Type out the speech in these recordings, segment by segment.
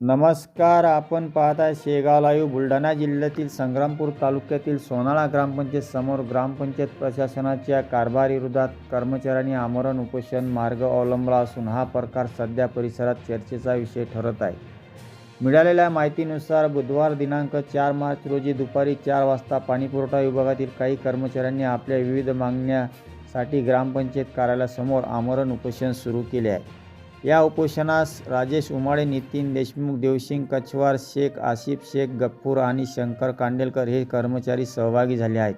नमस्कार. आपण पाहताय शेगाव लाईव्ह. बुलढाणा जिल्ह्यातील संग्रामपूर तालुक्यातील सोनाळा ग्रामपंचायत समोर ग्रामपंचायत प्रशासनाच्या कारभाराविरोधात कर्मचाऱ्यांनी आमरण उपोषण मार्ग अवलंबला असून हा प्रकार सध्या परिसरात चर्चेचा विषय ठरत आहे. मिळालेल्या माहितीनुसार बुधवार दिनांक 4 मार्च रोजी दुपारी 4 वाजता पाणीपुरवठा विभागातील काही कर्मचाऱ्यांनी आपल्या विविध मागण्यासाठी ग्रामपंचायत कार्यालयासमोर आमरण उपोषण सुरू केले आहे. या उपोषणास राजेश उमाळे, नितीन देशमुख, देवसिंग कछवार, शेख आसिफ शेख, गफ्फूर आणि शंकर कांडेलकर हे कर्मचारी सहभागी झाले आहेत.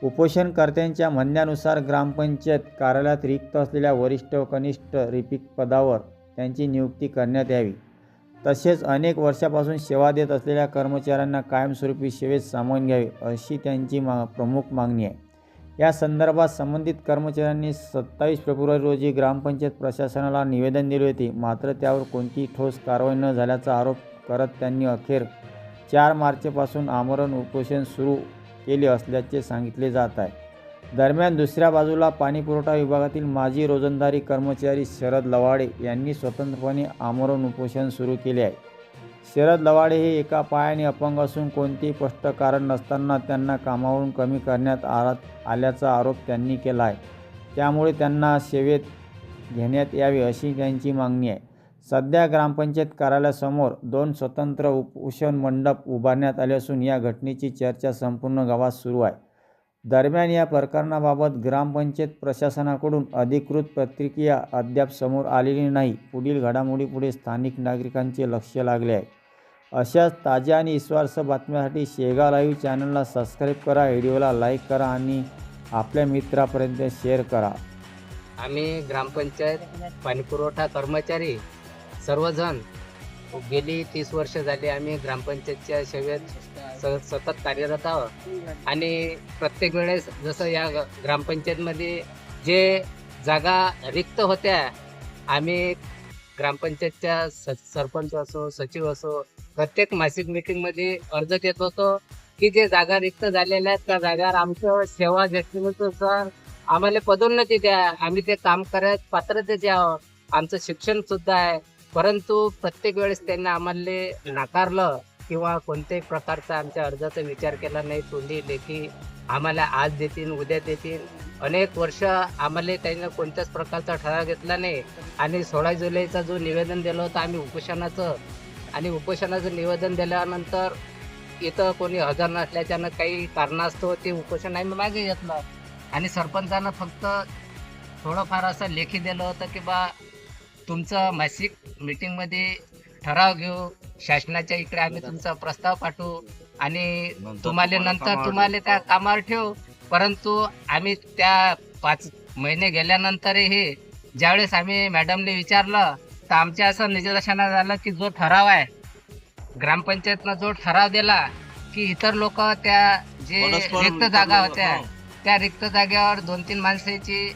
उपोषणकर्त्यांच्या म्हणण्यानुसार ग्रामपंचायत कार्यालयात रिक्त असलेल्या वरिष्ठ व कनिष्ठ रिपीट पदावर त्यांची नियुक्ती करण्यात यावी. तसेच अनेक वर्षापासून सेवा देत असलेल्या कर्मचाऱ्यांना कायमस्वरूपी सेवेत सामावून घ्यावे अशी त्यांची प्रमुख मागणी आहे. या संदर्भात संबंधित कर्मचाऱ्यांनी 27 फेब्रुवारी रोजी ग्रामपंचायत प्रशासनाला निवेदन दिले होते. मात्र त्यावर कोणतीही ठोस कारवाई न झाल्याचा आरोप करत त्यांनी अखेर 4 मार्चपासून आमरण उपोषण सुरू केले असल्याचे सांगितले जात आहे. दरम्यान दुसऱ्या बाजूला पाणीपुरवठा विभागातील माजी रोजंदारी कर्मचारी शरद लवाडे यांनी स्वतंत्रपणे आमरण उपोषण सुरू केले आहे. शरद लवाडे हे एका पायाने अपंग असून कोणतेही स्पष्ट कारण नसताना त्यांना कामावरून कमी करण्यात आल्याचा आरोप त्यांनी केला आहे. त्यामुळे त्यांना सेवेत घेण्यात यावे अशी त्यांची मागणी आहे. सध्या ग्रामपंचायत कार्यालयासमोर 2 स्वतंत्र उपोषण मंडप उभारण्यात आले असून या घटनेची चर्चा संपूर्ण गावात सुरू आहे. दरम्यान या प्रकरणाबाबत ग्रामपंचायत प्रशासनाकडून अधिकृत प्रतिक्रिया अद्याप समोर आलेली नाही. पुढील घडामोडीपुढे स्थानिक नागरिकांचे लक्ष लागले आहे. अशाच ताज्या आणि विश्वासार्ह बातम्यांसाठी शेगाव लाईव्ह चॅनलला सबस्क्राईब करा, व्हिडिओला लाईक करा आणि आपल्या मित्रापर्यंत शेअर करा. आम्ही ग्रामपंचायत पाणीपुरवठा कर्मचारी सर्वजण गेली 30 वर्ष झाली आम्ही ग्रामपंचायतच्या सेवेत सतत कार्यरत आहोत आणि प्रत्येक वेळेस जसं या ग्रामपंचायतमध्ये जे जागा रिक्त होत्या आम्ही ग्रामपंचायतच्या सरपंच असो सचिव असो प्रत्येक मासिक मीटिंगमध्ये अर्ज देत होतो की जे जागा रिक्त झालेल्या आहेत त्या जागावर आमचं सेवा व्यक्तिमत्वानुसार आम्हाला पदोन्नती द्या, आम्ही ते काम करत पात्रतेचे आहोत, आमचं शिक्षण सुद्धा आहे. परंतु प्रत्येक वेळेस त्यांनी आम्हाला नाकारलं किंवा कोणत्याही प्रकारचा आमच्या अर्जाचा विचार केला नाही. तोंडी लेखी आम्हाला आज देतील उद्या देतील अनेक वर्ष आम्हाला त्यांनी कोणत्याच प्रकारचा ठराव घेतला नाही. आणि 16 जुलैचा जो निवेदन दिलं होतं आम्ही उपोषणाचं निवेदन दिल्यानंतर इथं कोणी हजर नसल्याच्यानं काही कारणास्तव ते उपोषण आम्ही मागे घेतलं आणि सरपंचानं फक्त थोडंफार असं लेखी दिलं होतं की बा तुमचं मासिक मीटिंगमध्ये ठराव घेऊ, शासनाच्या इकडे आम्ही तुमचा प्रस्ताव पाठवू आणि तुम्हाला त्या कामावर ठेवू. परंतु आम्ही त्या 5 महिने गेल्यानंतरही ज्यावेळेस आम्ही मॅडमने विचारलं तर आमच्या असं निदर्शनास झालं की जो ठराव आहे ग्रामपंचायतनं जो ठराव दिला की इतर लोक त्या जे रिक्त जागा होत्या त्या रिक्त जागेवर 2-3 माणसाची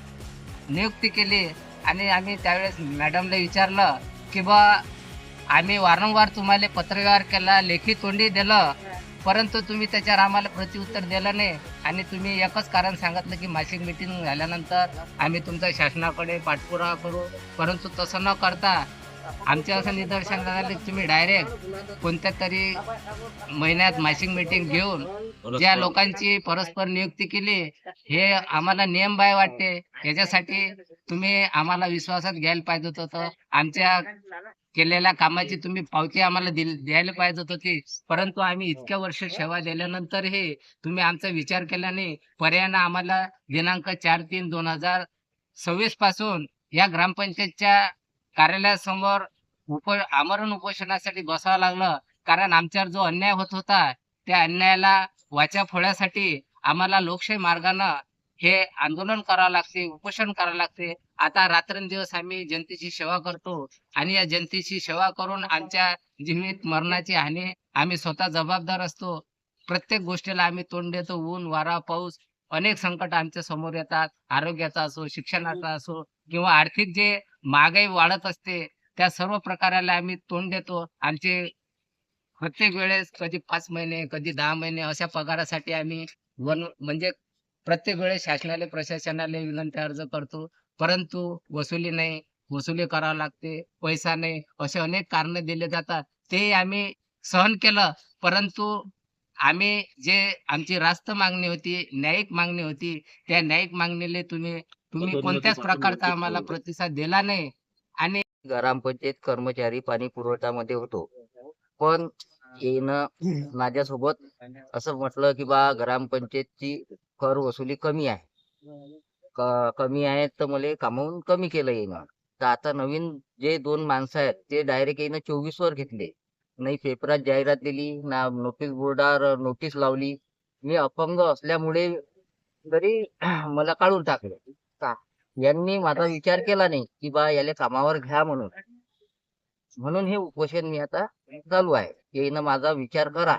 नियुक्ती केली आणि आम्ही त्यावेळेस मॅडमला विचारलं की बा आम्ही वारंवार तुम्हाला पत्रव्यवहार केला, लेखी तोंडी दिलं, परंतु तुम्ही त्याच्यावर आम्हाला प्रत्युत्तर दिलं नाही आणि तुम्ही एकच कारण सांगितलं की मासिक मीटिंग झाल्यानंतर आम्ही तुमच्या शासनाकडे पाठपुरावा करू. परंतु तसं न करता आमच्या असं निदर्शन झालं की तुम्ही डायरेक्ट कोणत्या तरी महिन्यात मासिक मीटिंग घेऊन ज्या लोकांची परस्पर नियुक्ती केली हे आम्हाला नियमबाह्य वाटते. याच्यासाठी तुम्ही आम्हाला विश्वासात घ्यायला पाहिजे होतं. आमच्या केलेल्या कामाची तुम्ही पावती आम्हाला द्यायला पाहिजे होती. परंतु आम्ही इतक्या वर्ष सेवा दिल्यानंतरही तुम्ही आमचा विचार केला नाही. पर्यायानं आम्हाला दिनांक 4/3/2026 पासून या ग्रामपंचायतच्या कार्यालयासमोर आमरण उपोषणासाठी बसावं लागलं. कारण आमच्यावर जो अन्याय होत होता त्या अन्यायाला वाचा फोडण्यासाठी आम्हाला लोकशाही मार्गानं हे आंदोलन करावं लागते, उपोषण करावं लागते. आता रात्रंदिवस आम्ही जनतेची सेवा करतो आणि या जनतेची सेवा करून आमच्या जीवित मरणाची हानी आम्ही स्वतः जबाबदार असतो. प्रत्येक गोष्टीला आम्ही तोंड देतो. ऊन वारा पाऊस अनेक संकट आमच्या समोर येतात. आरोग्याचा असो, शिक्षणाचा असो किंवा आर्थिक जे महागाई वाढत असते त्या सर्व प्रकाराला आम्ही तोंड देतो. आमचे प्रत्येक वेळेस कधी 5 महिने कधी 10 महिने अशा पगारासाठी आम्ही म्हणजे प्रत्येक वेळेस शासनाला प्रशासनाला विनंती अर्ज करतो. परंतु वसुली नाही, वसुली करावं लागते, पैसा नाही, असे अनेक कारण दिले जातात. ते आम्ही सहन केलं. परंतु आम्ही जे आमची रास्त मागणी होती, न्यायिक मागणी होती, त्या न्यायिक मागणीला तुम्ही कोणत्याच प्रकारचा आम्हाला प्रतिसाद दिला नाही. आणि ग्रामपंचायत कर्मचारी पाणी पुरवठ्यामध्ये होतो. पण येनं माझ्यासोबत असं म्हटलं, की बा ग्रामपंचायतची कर वसुली कमी आहे. कमी आहे तर मले कामावून कमी केलं येईनं. तर आता नवीन जे 2 माणसं आहेत ते डायरेक्ट येईनं 24 वर घेतले. नाही पेपरात जाहिरात दिली, ना नोटीस बोर्डावर नोटीस लावली. मी अपंग असल्यामुळे तरी मला काढून टाकलं. का? यांनी माझा विचार केला नाही, की बा याला कामावर घ्या म्हणून. म्हणून हे उपोषण मी आता चालू आहे. येईनं माझा विचार करा.